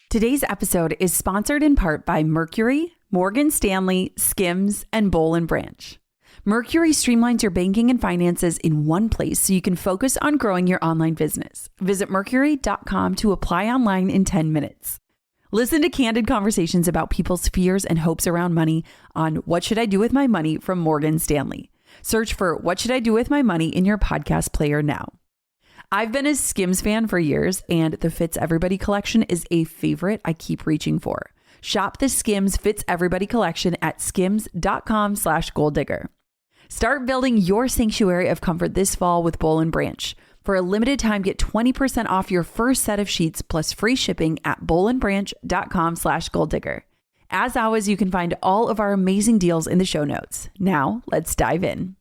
Today's episode is sponsored in part by Mercury, Morgan Stanley, Skims, and Boll & Branch. Mercury streamlines your banking and finances in one place so you can focus on growing your online business. Visit mercury.com to apply online in 10 minutes. Listen to candid conversations about people's fears and hopes around money on What Should I Do With My Money from Morgan Stanley. Search for What Should I Do With My Money in your podcast player now. I've been a Skims fan for years, and the Fits Everybody collection is a favorite I keep reaching for. Shop the Skims Fits Everybody collection at skims.com/goaldigger. Start building your sanctuary of comfort this fall with Boll & Branch. For a limited time, get 20% off your first set of sheets plus free shipping at bollandbranch.com/goaldigger. As always, you can find all of our amazing deals in the show notes. Now, let's dive in.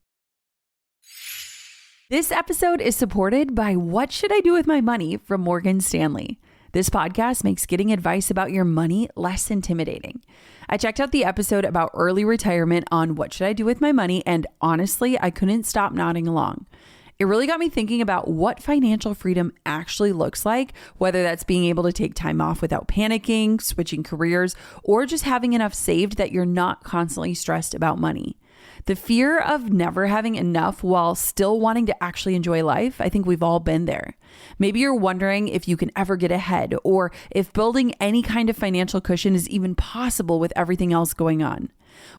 This episode is supported by What Should I Do With My Money from Morgan Stanley. This podcast makes getting advice about your money less intimidating. I checked out the episode about early retirement on What Should I Do With My Money, and honestly, I couldn't stop nodding along. It really got me thinking about what financial freedom actually looks like, whether that's being able to take time off without panicking, switching careers, or just having enough saved that you're not constantly stressed about money. The fear of never having enough while still wanting to actually enjoy life, I think we've all been there. Maybe you're wondering if you can ever get ahead or if building any kind of financial cushion is even possible with everything else going on.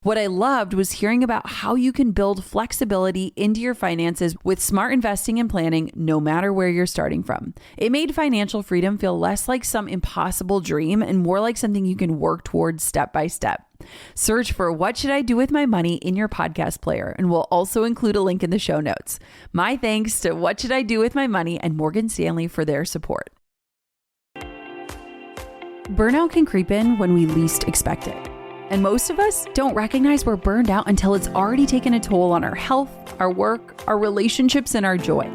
What I loved was hearing about how you can build flexibility into your finances with smart investing and planning, no matter where you're starting from. It made financial freedom feel less like some impossible dream and more like something you can work towards step by step. Search for What Should I Do With My Money in your podcast player, and we'll also include a link in the show notes. My thanks to What Should I Do With My Money and Morgan Stanley for their support. Burnout can creep in when we least expect it. And most of us don't recognize we're burned out until it's already taken a toll on our health, our work, our relationships, and our joy.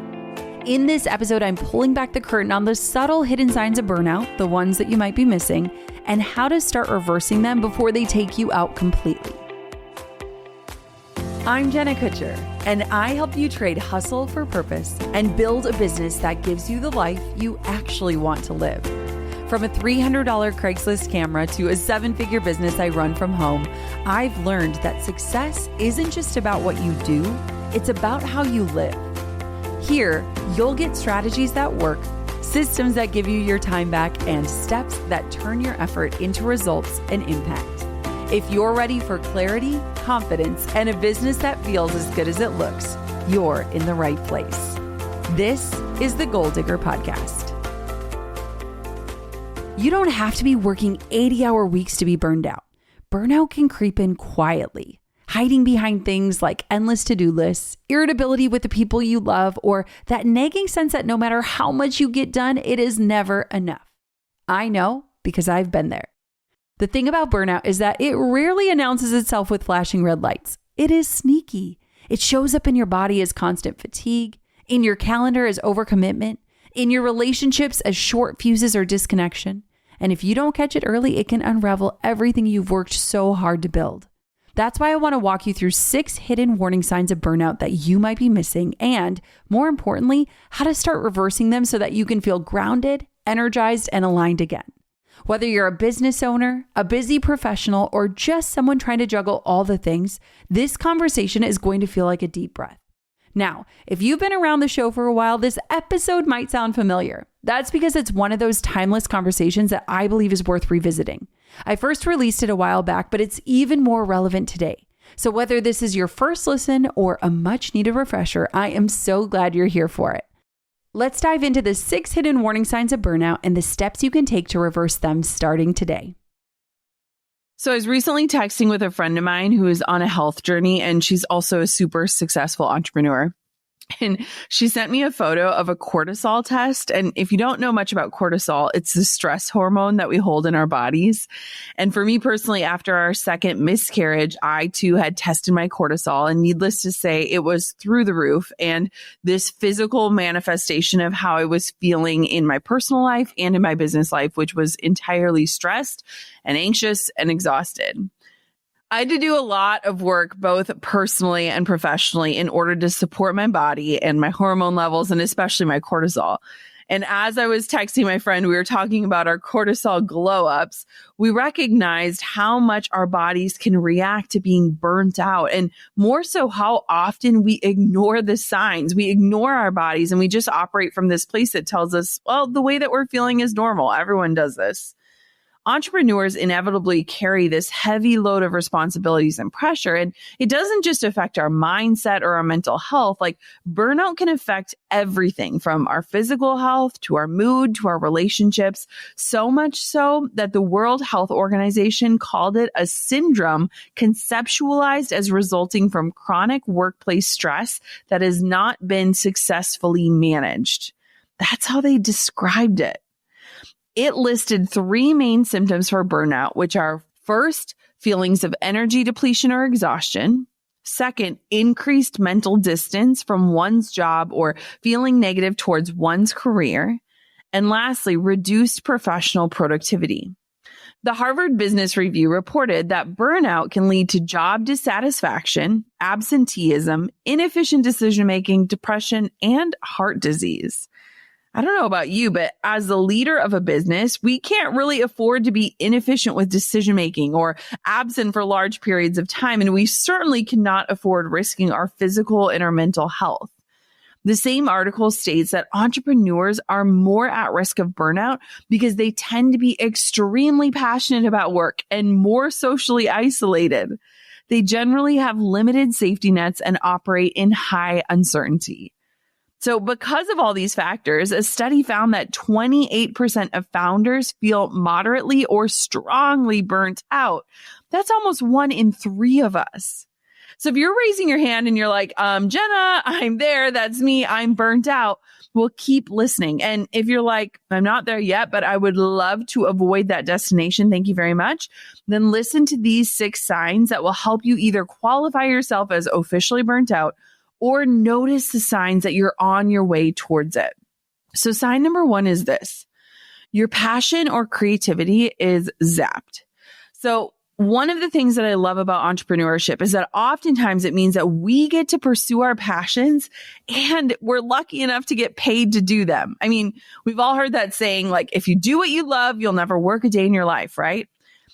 In this episode, I'm pulling back the curtain on the subtle hidden signs of burnout, the ones that you might be missing, and how to start reversing them before they take you out completely. I'm Jenna Kutcher, and I help you trade hustle for purpose and build a business that gives you the life you actually want to live. From a $300 Craigslist camera to a 7-figure business I run from home, I've learned that success isn't just about what you do, it's about how you live. Here, you'll get strategies that work, systems that give you your time back, and steps that turn your effort into results and impact. If you're ready for clarity, confidence, and a business that feels as good as it looks, you're in the right place. This is the Goal Digger Podcast. You don't have to be working 80-hour weeks to be burned out. Burnout can creep in quietly, hiding behind things like endless to-do lists, irritability with the people you love, or that nagging sense that no matter how much you get done, it is never enough. I know because I've been there. The thing about burnout is that it rarely announces itself with flashing red lights. It is sneaky. It shows up in your body as constant fatigue, in your calendar as overcommitment, in your relationships as short fuses or disconnection. And if you don't catch it early, it can unravel everything you've worked so hard to build. That's why I want to walk you through 6 hidden warning signs of burnout that you might be missing, and more importantly, how to start reversing them so that you can feel grounded, energized, and aligned again. Whether you're a business owner, a busy professional, or just someone trying to juggle all the things, this conversation is going to feel like a deep breath. Now, if you've been around the show for a while, this episode might sound familiar. That's because it's one of those timeless conversations that I believe is worth revisiting. I first released it a while back, but it's even more relevant today. So whether this is your first listen or a much needed refresher, I am so glad you're here for it. Let's dive into the 6 hidden warning signs of burnout and the steps you can take to reverse them starting today. So I was recently texting with a friend of mine who is on a health journey, and she's also a super successful entrepreneur. And she sent me a photo of a cortisol test. And if you don't know much about cortisol, it's the stress hormone that we hold in our bodies. And for me personally, after our second miscarriage, I too had tested my cortisol, and needless to say, it was through the roof. And this physical manifestation of how I was feeling in my personal life and in my business life, which was entirely stressed and anxious and exhausted. I had to do a lot of work, both personally and professionally, in order to support my body and my hormone levels, and especially my cortisol. And as I was texting my friend, we were talking about our cortisol glow ups. We recognized how much our bodies can react to being burnt out, and more so how often we ignore the signs. We ignore our bodies and we just operate from this place that tells us, well, the way that we're feeling is normal. Everyone does this. Entrepreneurs inevitably carry this heavy load of responsibilities and pressure. And it doesn't just affect our mindset or our mental health. Like, burnout can affect everything from our physical health to our mood to our relationships. So much so that the World Health Organization called it a syndrome conceptualized as resulting from chronic workplace stress that has not been successfully managed. That's how they described it. It listed 3 main symptoms for burnout, which are first, feelings of energy depletion or exhaustion. Second, increased mental distance from one's job or feeling negative towards one's career. And lastly, reduced professional productivity. The Harvard Business Review reported that burnout can lead to job dissatisfaction, absenteeism, inefficient decision-making, depression, and heart disease. I don't know about you, but as the leader of a business, we can't really afford to be inefficient with decision-making or absent for large periods of time. And we certainly cannot afford risking our physical and our mental health. The same article states that entrepreneurs are more at risk of burnout because they tend to be extremely passionate about work and more socially isolated. They generally have limited safety nets and operate in high uncertainty. So because of all these factors, a study found that 28% of founders feel moderately or strongly burnt out. That's almost 1 in 3 of us. So if you're raising your hand and you're like, Jenna, I'm there. That's me. I'm burnt out. Well, keep listening. And if you're like, I'm not there yet, but I would love to avoid that destination. Thank you very much. Then listen to these 6 signs that will help you either qualify yourself as officially burnt out or notice the signs that you're on your way towards it. So sign number 1 is this: your passion or creativity is zapped. So one of the things that I love about entrepreneurship is that oftentimes it means that we get to pursue our passions and we're lucky enough to get paid to do them. I mean, we've all heard that saying, like, if you do what you love, you'll never work a day in your life, right?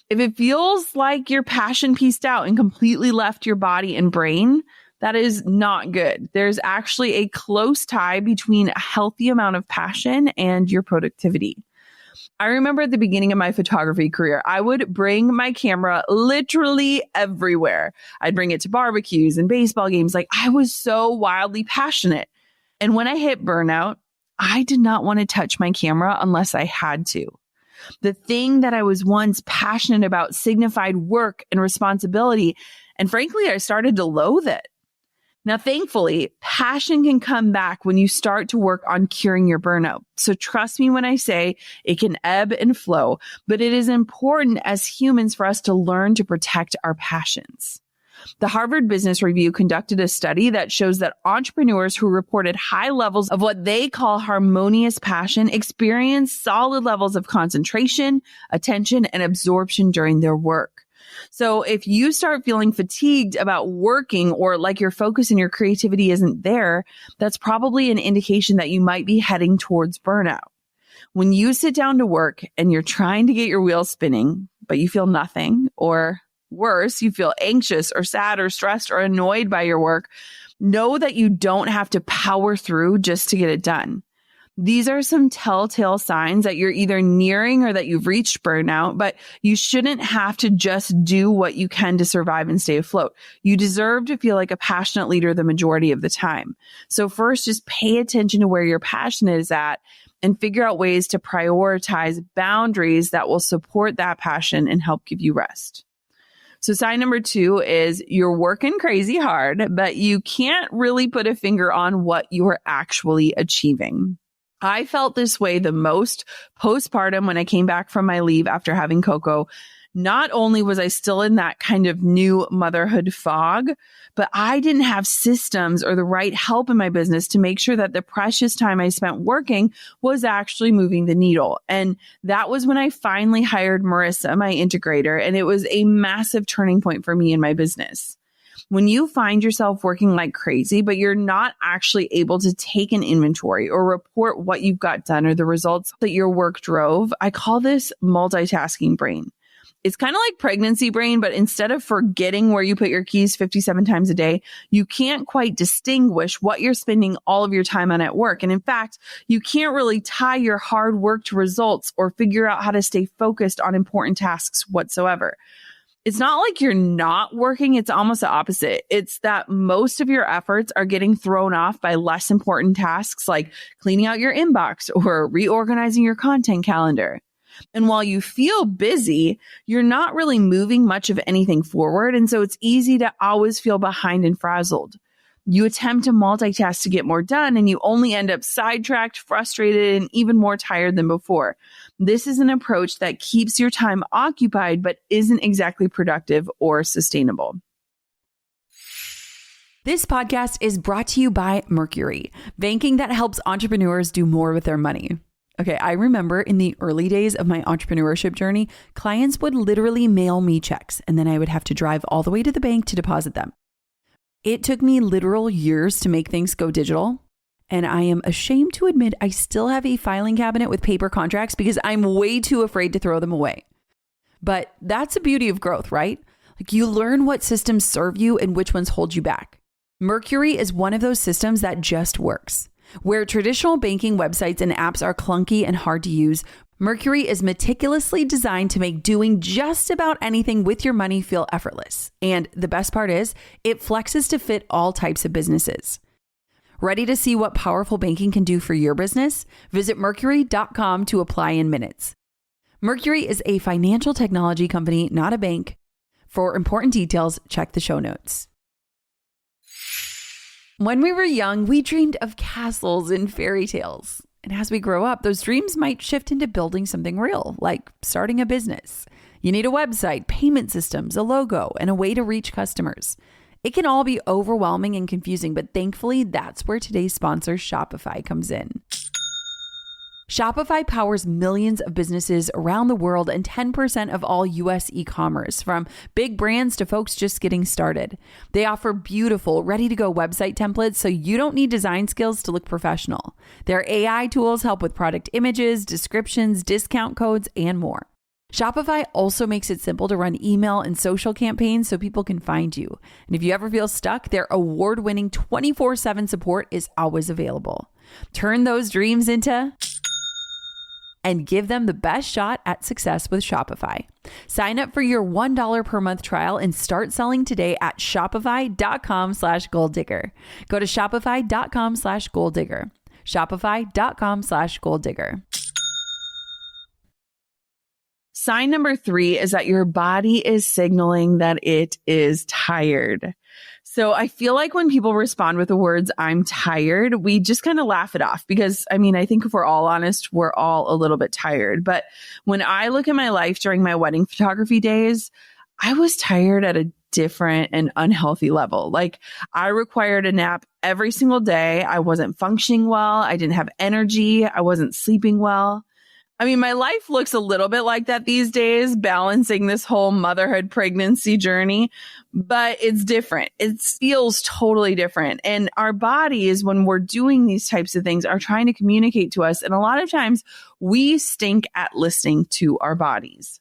If it feels like your passion pieced out and completely left your body and brain, that is not good. There's actually a close tie between a healthy amount of passion and your productivity. I remember at the beginning of my photography career, I would bring my camera literally everywhere. I'd bring it to barbecues and baseball games. Like, I was so wildly passionate. And when I hit burnout, I did not want to touch my camera unless I had to. The thing that I was once passionate about signified work and responsibility. And frankly, I started to loathe it. Now, thankfully, passion can come back when you start to work on curing your burnout. So trust me when I say it can ebb and flow, but it is important as humans for us to learn to protect our passions. The Harvard Business Review conducted a study that shows that entrepreneurs who reported high levels of what they call harmonious passion experienced solid levels of concentration, attention, and absorption during their work. So if you start feeling fatigued about working or like your focus and your creativity isn't there, that's probably an indication that you might be heading towards burnout. When you sit down to work and you're trying to get your wheels spinning, but you feel nothing, or worse, you feel anxious or sad or stressed or annoyed by your work, know that you don't have to power through just to get it done. These are some telltale signs that you're either nearing or that you've reached burnout, but you shouldn't have to just do what you can to survive and stay afloat. You deserve to feel like a passionate leader the majority of the time. So first, just pay attention to where your passion is at and figure out ways to prioritize boundaries that will support that passion and help give you rest. So sign number 2 is you're working crazy hard, but you can't really put a finger on what you're actually achieving. I felt this way the most postpartum when I came back from my leave after having Coco. Not only was I still in that kind of new motherhood fog, but I didn't have systems or the right help in my business to make sure that the precious time I spent working was actually moving the needle. And that was when I finally hired Marissa, my integrator, and it was a massive turning point for me in my business. When you find yourself working like crazy, but you're not actually able to take an inventory or report what you've got done or the results that your work drove, I call this multitasking brain. It's kind of like pregnancy brain, but instead of forgetting where you put your keys 57 times a day, you can't quite distinguish what you're spending all of your time on at work. And in fact, you can't really tie your hard work to results or figure out how to stay focused on important tasks whatsoever. It's not like you're not working. It's almost the opposite. It's that most of your efforts are getting thrown off by less important tasks like cleaning out your inbox or reorganizing your content calendar. And while you feel busy, you're not really moving much of anything forward. And so it's easy to always feel behind and frazzled. You attempt to multitask to get more done, and you only end up sidetracked, frustrated, and even more tired than before. This is an approach that keeps your time occupied, but isn't exactly productive or sustainable. This podcast is brought to you by Mercury, banking that helps entrepreneurs do more with their money. Okay, I remember in the early days of my entrepreneurship journey, clients would literally mail me checks, and then I would have to drive all the way to the bank to deposit them. It took me literal years to make things go digital, and I am ashamed to admit I still have a filing cabinet with paper contracts because I'm way too afraid to throw them away. But that's the beauty of growth, right? Like, you learn what systems serve you and which ones hold you back. Mercury is one of those systems that just works. Where traditional banking websites and apps are clunky and hard to use, Mercury is meticulously designed to make doing just about anything with your money feel effortless. And the best part is, it flexes to fit all types of businesses. Ready to see what powerful banking can do for your business? Visit Mercury.com to apply in minutes. Mercury is a financial technology company, not a bank. For important details, check the show notes. When we were young, we dreamed of castles and fairy tales. And as we grow up, those dreams might shift into building something real, like starting a business. You need a website, payment systems, a logo, and a way to reach customers. It can all be overwhelming and confusing, but thankfully, that's where today's sponsor, Shopify, comes in. Shopify powers millions of businesses around the world and 10% of all US e-commerce, from big brands to folks just getting started. They offer beautiful, ready-to-go website templates so you don't need design skills to look professional. Their AI tools help with product images, descriptions, discount codes, and more. Shopify also makes it simple to run email and social campaigns so people can find you. And if you ever feel stuck, their award-winning 24/7 support is always available. Turn those dreams into and give them the best shot at success with Shopify. Sign up for your $1 per month trial and start selling today at shopify.com/goaldigger. Go to shopify.com/goaldigger. Shopify.com/goaldigger. Sign number 3 is that your body is signaling that it is tired. So I feel like when people respond with the words, "I'm tired," we just kind of laugh it off because, I think if we're all honest, we're all a little bit tired. But when I look at my life during my wedding photography days, I was tired at a different and unhealthy level. Like, I required a nap every single day. I wasn't functioning well. I didn't have energy. I wasn't sleeping well. My life looks a little bit like that these days, balancing this whole motherhood pregnancy journey, but it's different. It feels totally different. And our bodies, when we're doing these types of things, are trying to communicate to us. And a lot of times we stink at listening to our bodies.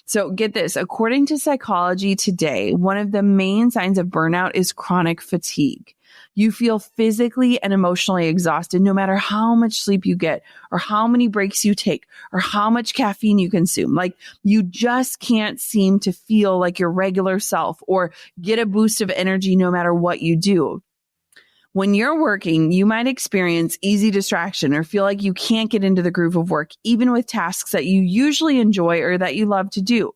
So get this, according to Psychology Today, one of the main signs of burnout is chronic fatigue. You feel physically and emotionally exhausted no matter how much sleep you get or how many breaks you take or how much caffeine you consume. Like, you just can't seem to feel like your regular self or get a boost of energy no matter what you do. When you're working, you might experience easy distraction or feel like you can't get into the groove of work, even with tasks that you usually enjoy or that you love to do.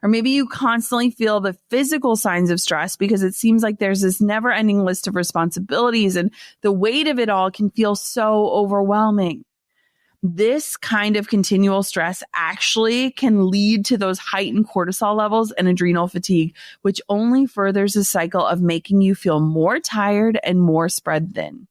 Or maybe you constantly feel the physical signs of stress because it seems like there's this never-ending list of responsibilities and the weight of it all can feel so overwhelming. This kind of continual stress actually can lead to those heightened cortisol levels and adrenal fatigue, which only furthers the cycle of making you feel more tired and more spread thin.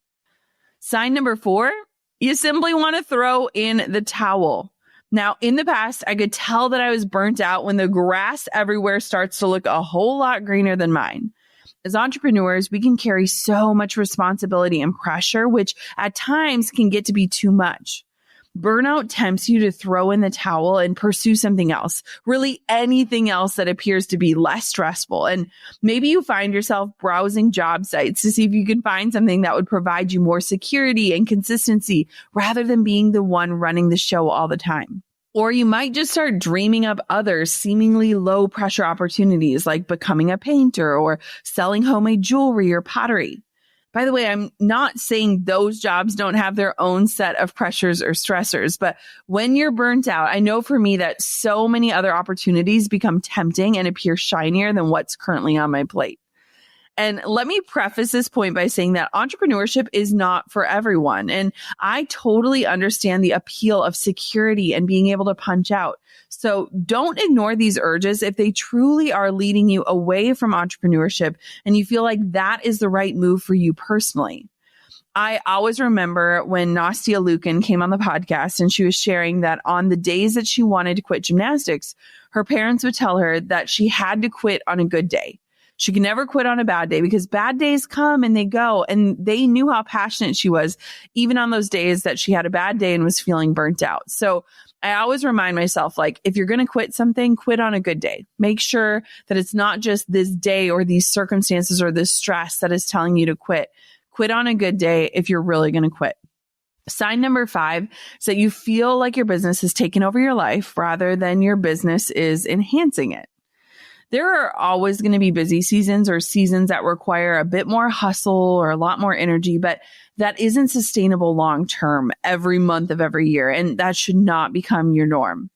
Sign number 4, you simply want to throw in the towel. Now, in the past, I could tell that I was burnt out when the grass everywhere starts to look a whole lot greener than mine. As entrepreneurs, we can carry so much responsibility and pressure, which at times can get to be too much. Burnout tempts you to throw in the towel and pursue something else, really anything else that appears to be less stressful. And maybe you find yourself browsing job sites to see if you can find something that would provide you more security and consistency rather than being the one running the show all the time. Or you might just start dreaming up other seemingly low pressure opportunities like becoming a painter or selling homemade jewelry or pottery. By the way, I'm not saying those jobs don't have their own set of pressures or stressors, but when you're burnt out, I know for me that so many other opportunities become tempting and appear shinier than what's currently on my plate. And let me preface this point by saying that entrepreneurship is not for everyone. And I totally understand the appeal of security and being able to punch out. So don't ignore these urges if they truly are leading you away from entrepreneurship and you feel like that is the right move for you personally. I always remember when Nastia Lukin came on the podcast and she was sharing that on the days that she wanted to quit gymnastics, her parents would tell her that she had to quit on a good day. She could never quit on a bad day because bad days come and they go. And they knew how passionate she was, even on those days that she had a bad day and was feeling burnt out. So I always remind myself, like, if you're going to quit something, quit on a good day. Make sure that it's not just this day or these circumstances or this stress that is telling you to quit. Quit on a good day if you're really going to quit. Sign number 5 is that you feel like your business is taking over your life rather than your business is enhancing it. There are always going to be busy seasons or seasons that require a bit more hustle or a lot more energy, but that isn't sustainable long term every month of every year, and that should not become your norm.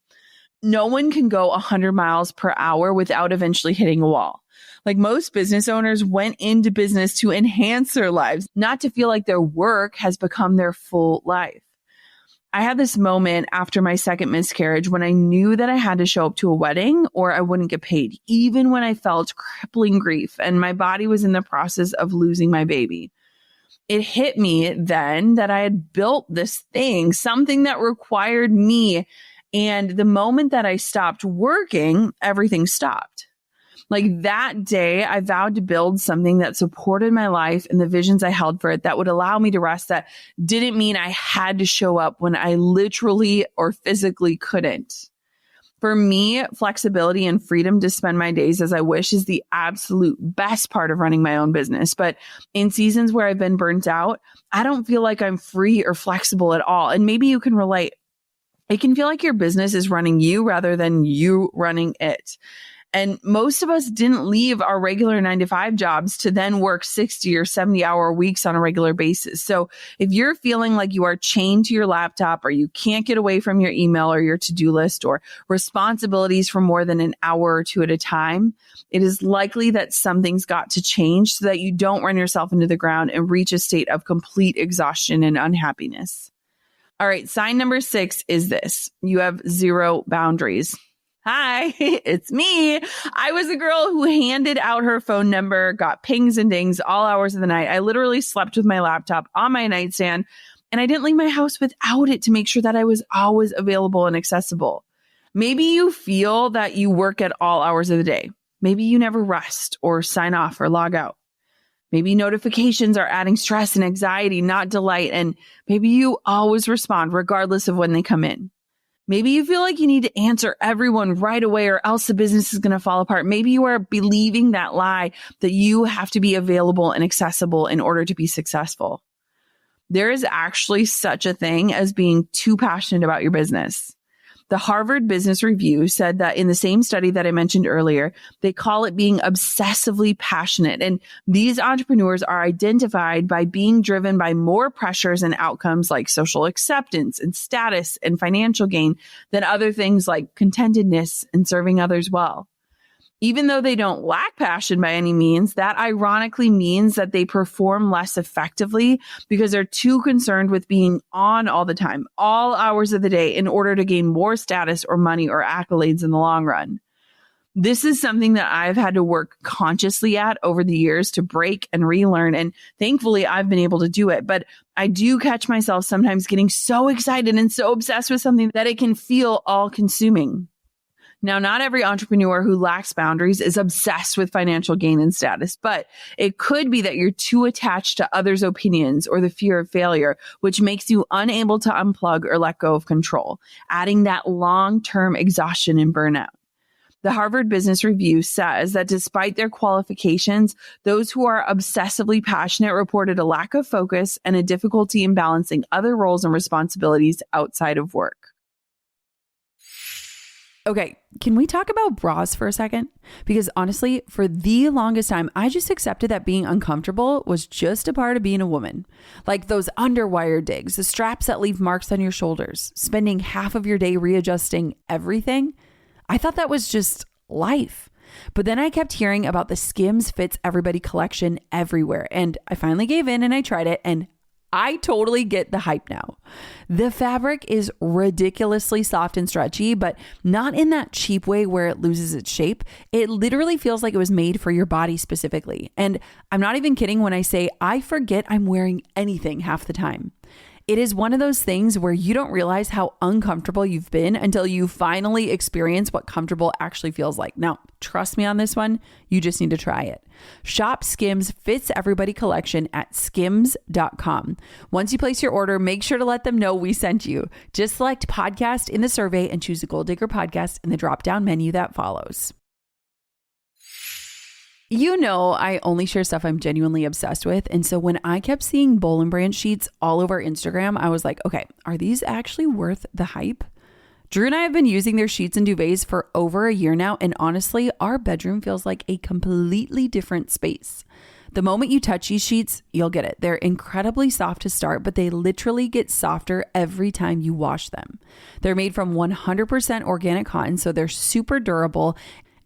No one can go 100 miles per hour without eventually hitting a wall. Like, most business owners went into business to enhance their lives, not to feel like their work has become their full life. I had this moment after my second miscarriage when I knew that I had to show up to a wedding or I wouldn't get paid, even when I felt crippling grief and my body was in the process of losing my baby. It hit me then that I had built this thing, something that required me. And the moment that I stopped working, everything stopped. Like, that day, I vowed to build something that supported my life and the visions I held for it that would allow me to rest, that didn't mean I had to show up when I literally or physically couldn't. For me, flexibility and freedom to spend my days as I wish is the absolute best part of running my own business. But in seasons where I've been burnt out, I don't feel like I'm free or flexible at all. And maybe you can relate. It can feel like your business is running you rather than you running it. And most of us didn't leave our regular 9-to-5 jobs to then work 60 or 70-hour weeks on a regular basis. So if you're feeling like you are chained to your laptop or you can't get away from your email or your to-do list or responsibilities for more than an hour or two at a time, it is likely that something's got to change so that you don't run yourself into the ground and reach a state of complete exhaustion and unhappiness. All right, sign number 6 is this: you have zero boundaries. Hi, it's me. I was a girl who handed out her phone number, got pings and dings all hours of the night. I literally slept with my laptop on my nightstand, and I didn't leave my house without it to make sure that I was always available and accessible. Maybe you feel that you work at all hours of the day. Maybe you never rest or sign off or log out. Maybe notifications are adding stress and anxiety, not delight. And maybe you always respond regardless of when they come in. Maybe you feel like you need to answer everyone right away or else the business is going to fall apart. Maybe you are believing that lie that you have to be available and accessible in order to be successful. There is actually such a thing as being too passionate about your business. The Harvard Business Review said that in the same study that I mentioned earlier, they call it being obsessively passionate. And these entrepreneurs are identified by being driven by more pressures and outcomes like social acceptance and status and financial gain than other things like contentedness and serving others well. Even though they don't lack passion by any means, that ironically means that they perform less effectively because they're too concerned with being on all the time, all hours of the day, in order to gain more status or money or accolades in the long run. This is something that I've had to work consciously at over the years to break and relearn. And thankfully, I've been able to do it. But I do catch myself sometimes getting so excited and so obsessed with something that it can feel all-consuming. Now, not every entrepreneur who lacks boundaries is obsessed with financial gain and status, but it could be that you're too attached to others' opinions or the fear of failure, which makes you unable to unplug or let go of control, adding that long-term exhaustion and burnout. The Harvard Business Review says that despite their qualifications, those who are obsessively passionate reported a lack of focus and a difficulty in balancing other roles and responsibilities outside of work. Okay, can we talk about bras for a second? Because honestly, for the longest time, I just accepted that being uncomfortable was just a part of being a woman. Like those underwire digs, the straps that leave marks on your shoulders, spending half of your day readjusting everything. I thought that was just life. But then I kept hearing about the Skims Fits Everybody collection everywhere. And I finally gave in and I tried it, and I totally get the hype now. The fabric is ridiculously soft and stretchy, but not in that cheap way where it loses its shape. It literally feels like it was made for your body specifically. And I'm not even kidding when I say I forget I'm wearing anything half the time. It is one of those things where you don't realize how uncomfortable you've been until you finally experience what comfortable actually feels like. Now, trust me on this one, you just need to try it. Shop Skims Fits Everybody collection at skims.com. Once you place your order, make sure to let them know we sent you. Just select podcast in the survey and choose a Goal Digger podcast in the drop-down menu that follows. You know, I only share stuff I'm genuinely obsessed with. And so when I kept seeing Boll & Branch sheets all over Instagram, I was like, okay, are these actually worth the hype? Drew and I have been using their sheets and duvets for over a year now. And honestly, our bedroom feels like a completely different space. The moment you touch these sheets, you'll get it. They're incredibly soft to start, but they literally get softer every time you wash them. They're made from 100% organic cotton, so they're super durable.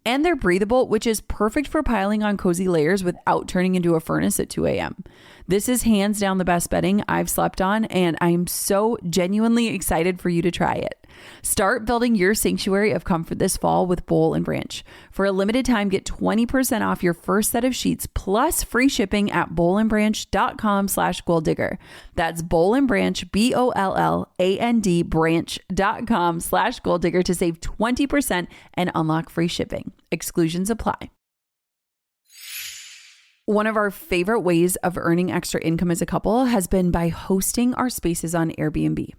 And they're breathable, which is perfect for piling on cozy layers without turning into a furnace at 2 a.m. This is hands down the best bedding I've slept on, and I'm so genuinely excited for you to try it. Start building your sanctuary of comfort this fall with Boll & Branch. For a limited time, get 20% off your first set of sheets plus free shipping at bollandbranch.com/goaldigger. That's Boll & Branch, BOLLAND branch.com/goaldigger to save 20% and unlock free shipping. Exclusions apply. One of our favorite ways of earning extra income as a couple has been by hosting our spaces on Airbnb.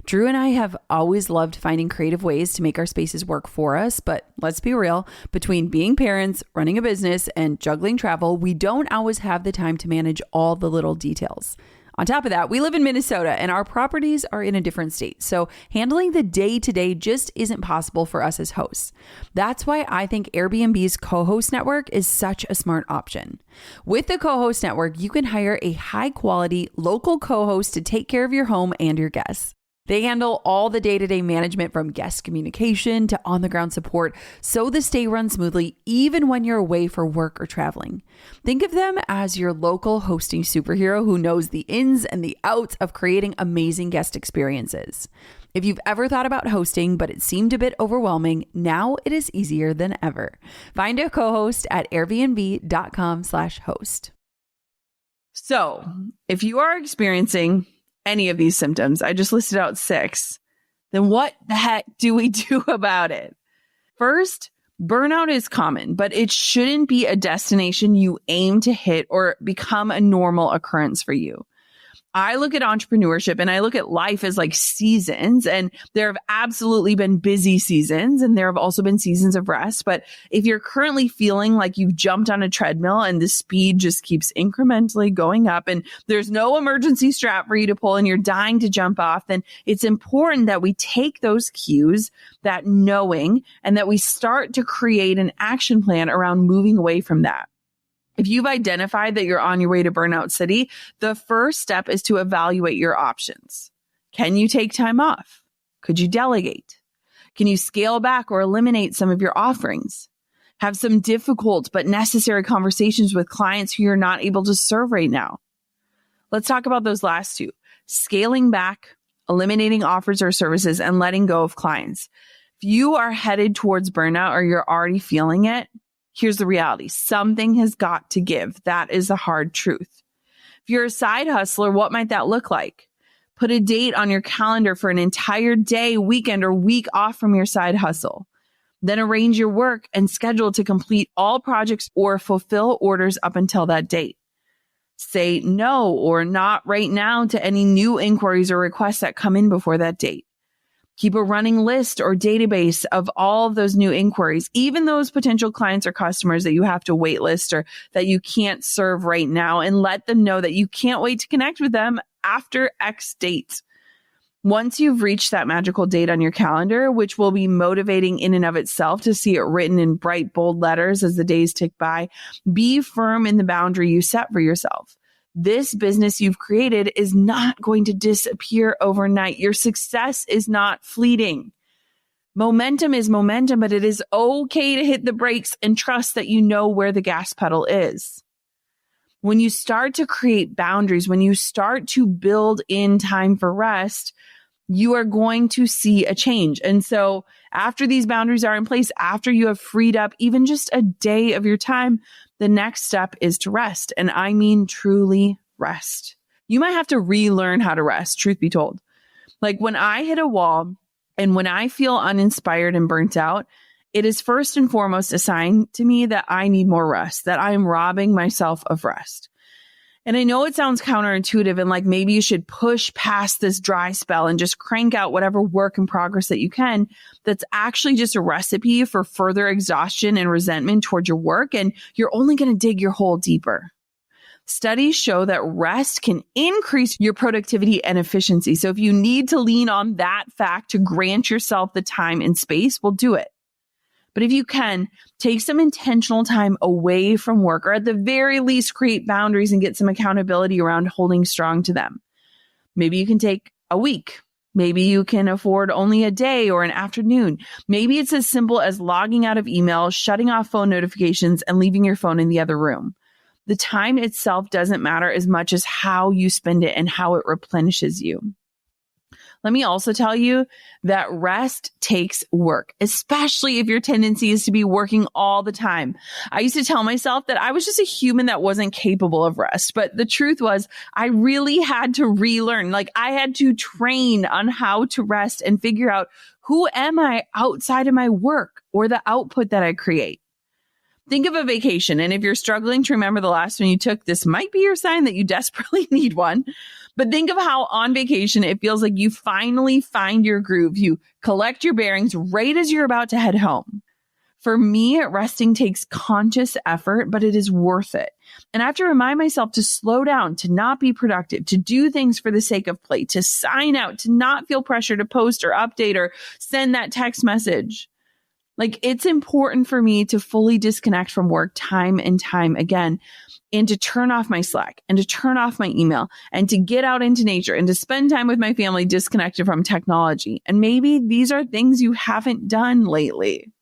Drew and I have always loved finding creative ways to make our spaces work for us, but let's be real, between being parents, running a business, and juggling travel, we don't always have the time to manage all the little details. On top of that, we live in Minnesota and our properties are in a different state, so handling the day-to-day just isn't possible for us as hosts. That's why I think Airbnb's co-host network is such a smart option. With the co-host network, you can hire a high-quality local co-host to take care of your home and your guests. They handle all the day-to-day management from guest communication to on-the-ground support, so the stay runs smoothly even when you're away for work or traveling. Think of them as your local hosting superhero who knows the ins and the outs of creating amazing guest experiences. If you've ever thought about hosting, but it seemed a bit overwhelming, now it is easier than ever. Find a co-host at airbnb.com/host. So if you are experiencing any of these symptoms, I just listed out 6, then what the heck do we do about it? First, burnout is common, but it shouldn't be a destination you aim to hit or become a normal occurrence for you. I look at entrepreneurship and I look at life as like seasons, and there have absolutely been busy seasons and there have also been seasons of rest. But if you're currently feeling like you've jumped on a treadmill and the speed just keeps incrementally going up and there's no emergency strap for you to pull and you're dying to jump off, then it's important that we take those cues, that knowing, and that we start to create an action plan around moving away from that. If you've identified that you're on your way to Burnout City, the first step is to evaluate your options. Can you take time off? Could you delegate? Can you scale back or eliminate some of your offerings? Have some difficult but necessary conversations with clients who you're not able to serve right now. Let's talk about those last 2. Scaling back, eliminating offers or services, and letting go of clients. If you are headed towards burnout or you're already feeling it, here's the reality. Something has got to give. That is the hard truth. If you're a side hustler, what might that look like? Put a date on your calendar for an entire day, weekend, or week off from your side hustle. Then arrange your work and schedule to complete all projects or fulfill orders up until that date. Say no or not right now to any new inquiries or requests that come in before that date. Keep a running list or database of all of those new inquiries, even those potential clients or customers that you have to wait list or that you can't serve right now, and let them know that you can't wait to connect with them after X date. Once you've reached that magical date on your calendar, which will be motivating in and of itself to see it written in bright, bold letters as the days tick by, be firm in the boundary you set for yourself. This business you've created is not going to disappear overnight. Your success is not fleeting. Momentum is momentum, but it is okay to hit the brakes and trust that you know where the gas pedal is. When you start to create boundaries, when you start to build in time for rest, you are going to see a change. And so after these boundaries are in place, after you have freed up even just a day of your time, the next step is to rest. And I mean truly rest. You might have to relearn how to rest, truth be told. Like when I hit a wall and when I feel uninspired and burnt out, it is first and foremost a sign to me that I need more rest, that I am robbing myself of rest. And I know it sounds counterintuitive and like maybe you should push past this dry spell and just crank out whatever work in progress that you can. That's actually just a recipe for further exhaustion and resentment towards your work, and you're only going to dig your hole deeper. Studies show that rest can increase your productivity and efficiency. So if you need to lean on that fact to grant yourself the time and space, well, do it. But if you can, take some intentional time away from work, or at the very least create boundaries and get some accountability around holding strong to them. Maybe you can take a week. Maybe you can afford only a day or an afternoon. Maybe it's as simple as logging out of email, shutting off phone notifications, and leaving your phone in the other room. The time itself doesn't matter as much as how you spend it and how it replenishes you. Let me also tell you that rest takes work, especially if your tendency is to be working all the time. I used to tell myself that I was just a human that wasn't capable of rest. But the truth was, I really had to relearn. Like I had to train on how to rest and figure out who am I outside of my work or the output that I create. Think of a vacation. And if you're struggling to remember the last one you took, this might be your sign that you desperately need one. But think of how on vacation, it feels like you finally find your groove. You collect your bearings right as you're about to head home. For me, resting takes conscious effort, but it is worth it. And I have to remind myself to slow down, to not be productive, to do things for the sake of play, to sign out, to not feel pressure to post or update or send that text message. Like it's important for me to fully disconnect from work time and time again, and to turn off my Slack and to turn off my email and to get out into nature and to spend time with my family disconnected from technology. And maybe these are things you haven't done lately.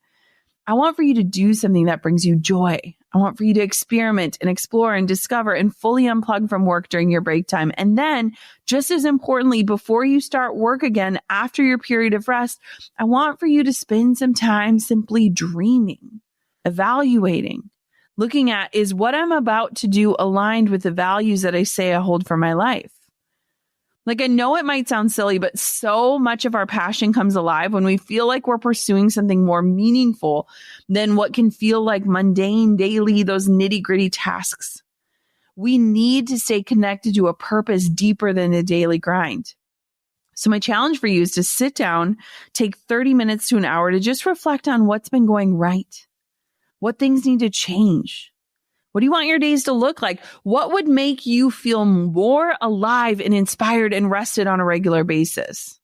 I want for you to do something that brings you joy. I want for you to experiment and explore and discover and fully unplug from work during your break time. And then, just as importantly, before you start work again after your period of rest, I want for you to spend some time simply dreaming, evaluating, looking at, is what I'm about to do aligned with the values that I say I hold for my life? Like, I know it might sound silly, but so much of our passion comes alive when we feel like we're pursuing something more meaningful than what can feel like mundane, daily, those nitty-gritty tasks. We need to stay connected to a purpose deeper than the daily grind. So my challenge for you is to sit down, take 30 minutes to an hour to just reflect on what's been going right. What things need to change? What do you want your days to look like? What would make you feel more alive and inspired and rested on a regular basis?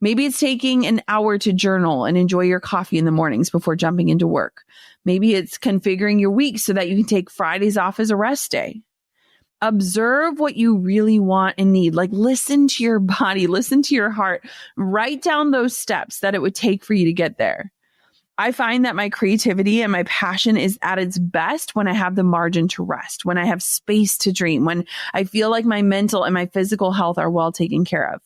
Maybe it's taking an hour to journal and enjoy your coffee in the mornings before jumping into work. Maybe it's configuring your week so that you can take Fridays off as a rest day. Observe what you really want and need. Like, listen to your body, listen to your heart, write down those steps that it would take for you to get there. I find that my creativity and my passion is at its best when I have the margin to rest, when I have space to dream, when I feel like my mental and my physical health are well taken care of.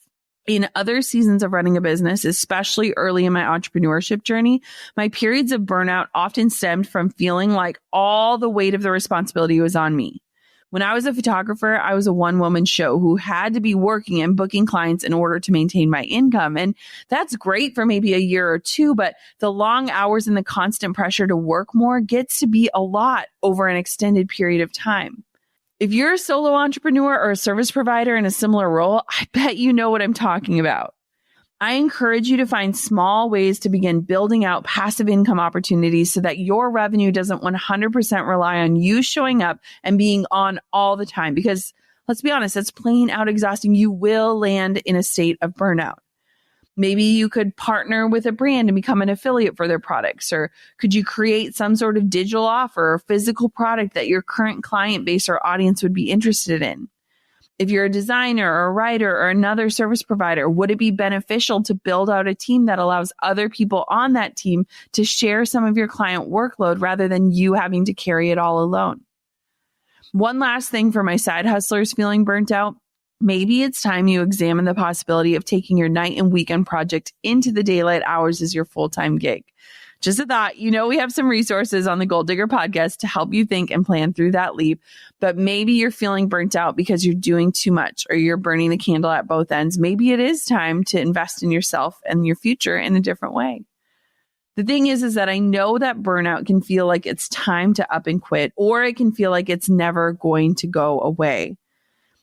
In other seasons of running a business, especially early in my entrepreneurship journey, my periods of burnout often stemmed from feeling like all the weight of the responsibility was on me. When I was a photographer, I was a one-woman show who had to be working and booking clients in order to maintain my income. And that's great for maybe a year or two, but the long hours and the constant pressure to work more gets to be a lot over an extended period of time. If you're a solo entrepreneur or a service provider in a similar role, I bet you know what I'm talking about. I encourage you to find small ways to begin building out passive income opportunities so that your revenue doesn't 100% rely on you showing up and being on all the time. Because let's be honest, that's plain out exhausting. You will land in a state of burnout. Maybe you could partner with a brand and become an affiliate for their products, or could you create some sort of digital offer or physical product that your current client base or audience would be interested in? If you're a designer or a writer or another service provider, would it be beneficial to build out a team that allows other people on that team to share some of your client workload rather than you having to carry it all alone? One last thing for my side hustlers feeling burnt out. Maybe it's time you examine the possibility of taking your night and weekend project into the daylight hours as your full-time gig. Just a thought, we have some resources on the Goal Digger podcast to help you think and plan through that leap, but maybe you're feeling burnt out because you're doing too much or you're burning the candle at both ends. Maybe it is time to invest in yourself and your future in a different way. The thing is that I know that burnout can feel like it's time to up and quit, or it can feel like it's never going to go away.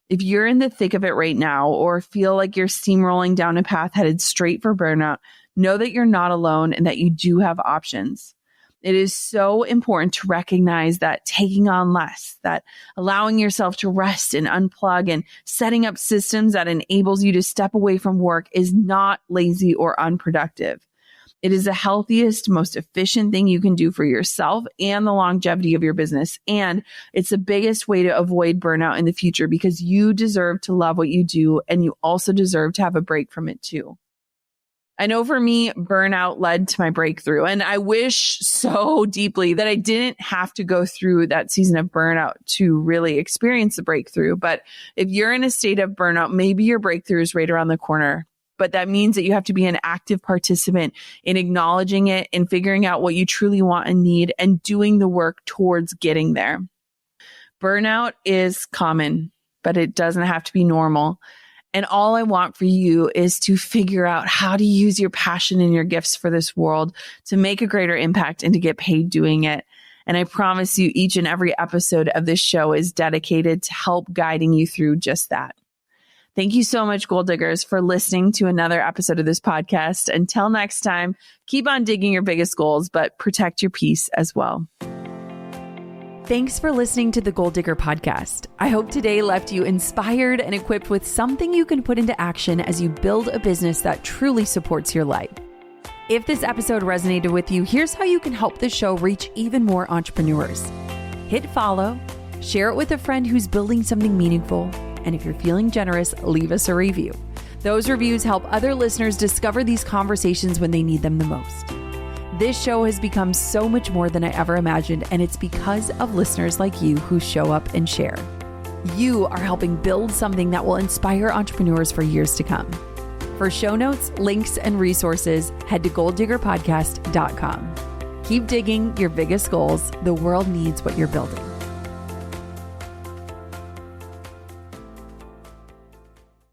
If you're in the thick of it right now or feel like you're steamrolling down a path headed straight for burnout, know that you're not alone and that you do have options. It is so important to recognize that taking on less, that allowing yourself to rest and unplug and setting up systems that enables you to step away from work is not lazy or unproductive. It is the healthiest, most efficient thing you can do for yourself and the longevity of your business. And it's the biggest way to avoid burnout in the future because you deserve to love what you do and you also deserve to have a break from it too. I know for me, burnout led to my breakthrough, and I wish so deeply that I didn't have to go through that season of burnout to really experience the breakthrough. But if you're in a state of burnout, maybe your breakthrough is right around the corner. But that means that you have to be an active participant in acknowledging it and figuring out what you truly want and need and doing the work towards getting there. Burnout is common, but it doesn't have to be normal. And all I want for you is to figure out how to use your passion and your gifts for this world to make a greater impact and to get paid doing it. And I promise you, each and every episode of this show is dedicated to help guiding you through just that. Thank you so much, Goal Diggers, for listening to another episode of this podcast. Until next time, keep on digging your biggest goals, but protect your peace as well. Thanks for listening to the Goal Digger podcast. I hope today left you inspired and equipped with something you can put into action as you build a business that truly supports your life. If this episode resonated with you, here's how you can help the show reach even more entrepreneurs. Hit follow, share it with a friend who's building something meaningful, and if you're feeling generous, leave us a review. Those reviews help other listeners discover these conversations when they need them the most. This show has become so much more than I ever imagined, and it's because of listeners like you who show up and share. You are helping build something that will inspire entrepreneurs for years to come. For show notes, links, and resources, head to goaldiggerpodcast.com. Keep digging your biggest goals. The world needs what you're building.